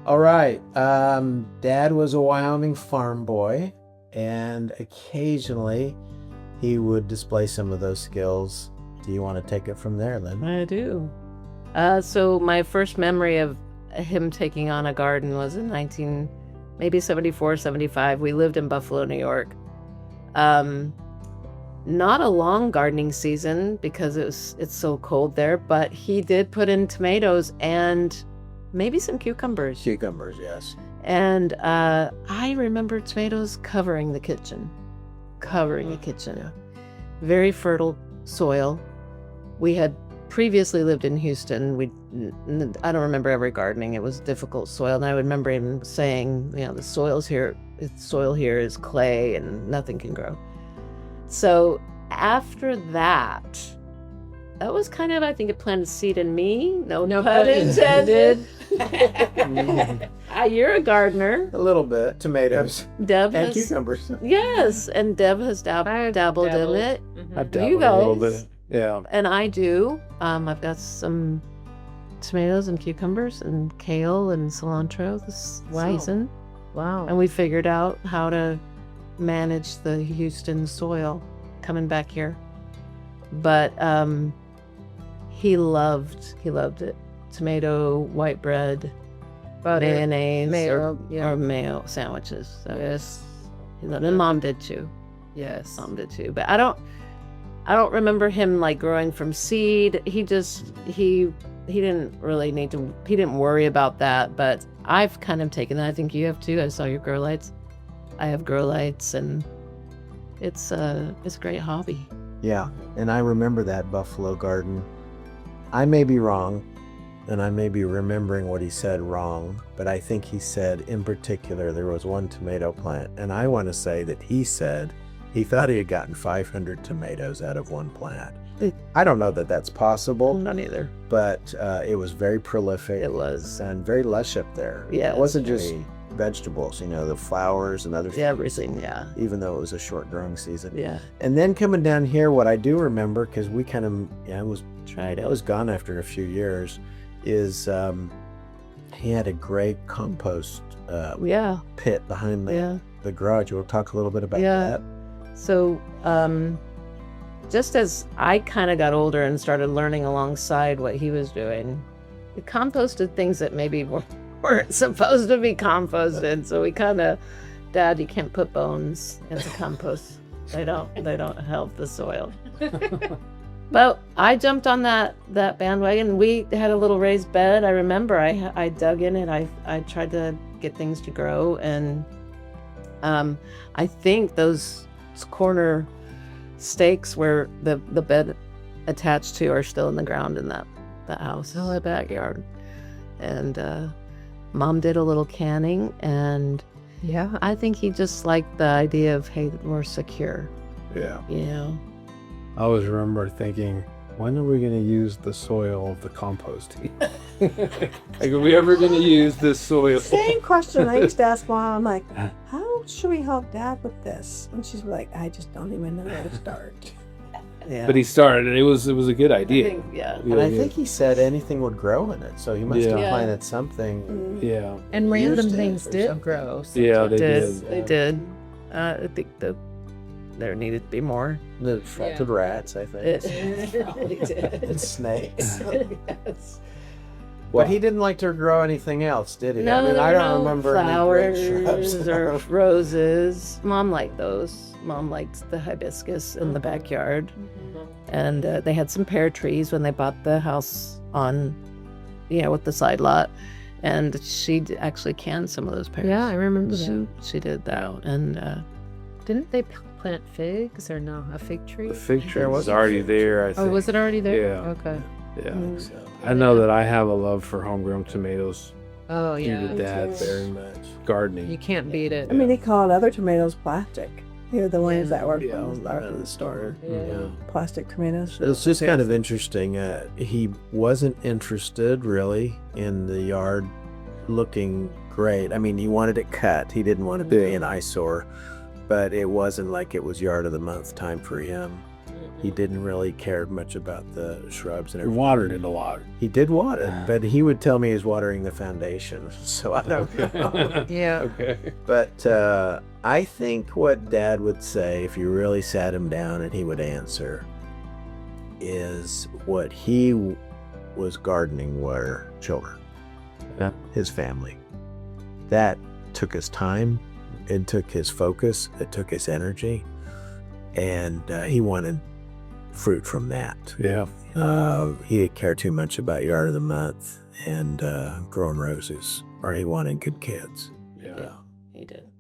All right. Dad was a Wyoming farm boy, and occasionally he would display some of those skills. Do you want to take it from there, Lynn? I do. So my first memory of him taking on a garden was in maybe 74, 75. We lived in Buffalo, New York. Not a long gardening season because it's so cold there, but he did put in tomatoes and maybe some cucumbers. Cucumbers, yes. And I remember tomatoes covering the kitchen. Yeah. Very fertile soil. We had previously lived in Houston. I don't remember ever gardening. It was difficult soil. And I remember him saying, the soil here is clay and nothing can grow. So after that was kind of, I think it planted a seed in me. No pun intended. You're a gardener. A little bit. Tomatoes. Deb and has, cucumbers. yes, and Deb has dabbled in it. Mm-hmm. I've dabbled a little bit. Yeah. And I do. I've got some tomatoes and cucumbers and kale and cilantro this season. Wow. And we figured out how to manage the Houston soil coming back here. But he loved it. Tomato, white bread, Butter, mayonnaise, mayo, or mayo sandwiches. So yes. and Mom did too. Yes. Mom did too. But I don't remember him like growing from seed. He didn't really he didn't worry about that, but I've kind of taken that. I think you have too. I saw your grow lights. I have grow lights, and it's a great hobby. Yeah, and I remember that Buffalo garden. I may be wrong, and I may be remembering what he said wrong, but I think he said in particular there was one tomato plant, and I want to say that he said he thought he had gotten 500 tomatoes out of one plant. I don't know that that's possible. None either. But it was very prolific. It was. And very lush up there. Yeah, it wasn't just vegetables, the flowers and other things. Everything, yeah. Even though it was a short growing season. Yeah. And then coming down here, what I do remember, because we kind of, I was gone after a few years, is he had a great compost pit behind the garage. We'll talk a little bit about that. So just as I kind of got older and started learning alongside what he was doing, we composted things that maybe weren't supposed to be composted. So we kind of, Dad, you can't put bones into compost. They don't help the soil. But I jumped on that bandwagon. We had a little raised bed. I remember I dug in it. I tried to get things to grow, and I think those corner stakes where the bed attached to are still in the ground in that house, in the backyard. And Mom did a little canning, and I think he just liked the idea of, hey, we're secure. Yeah. I always remember thinking, when are we going to use the soil of the composting? Like, are we ever going to use this soil? Same question I used to ask Mom. I'm like, how should we help Dad with this? And she's like, I just don't even know where to start. Yeah. But he started, and it was a good idea. I think he said anything would grow in it, so he must have planted something. Yeah. And random Used it things or did something. grow. Yeah, they They did. I think there needed to be more. The affected rats, I think. It probably did. And snakes. Yes. But he didn't like to grow anything else, did he? No, I don't remember flowers any great shrubs. or roses. Mom liked those. Mom liked the hibiscus in the backyard. And they had some pear trees when they bought the house on, with the side lot. And she actually canned some of those pears. Yeah, I remember that. She did that. And Didn't they plant figs or no? A fig tree? The fig tree There was was a already fig there, I think. Oh, was it already there? Yeah. Okay. Yeah. So, I know that I have a love for homegrown tomatoes Oh, due yeah. to Dad's very much. gardening. You can't beat it. I mean, he called other tomatoes plastic. They're the ones that were Yeah, from the store. Yeah. Plastic tomatoes. It's just kind of interesting. He wasn't interested really in the yard looking great. I mean, he wanted it cut. He didn't want to be an eyesore, but it wasn't like it was yard of the month time for him. He didn't really care much about the shrubs and He everything. watered it a lot. He did water, but he would tell me he's watering the foundation. So I don't know. Yeah. Okay. But I think what Dad would say, if you really sat him down and he would answer, is what he was gardening were children, his family. That took his time, it took his focus, it took his energy, and he wanted fruit from that. Yeah. He didn't care too much about Yard of the Month and growing roses, or he wanted good kids. Yeah. He did.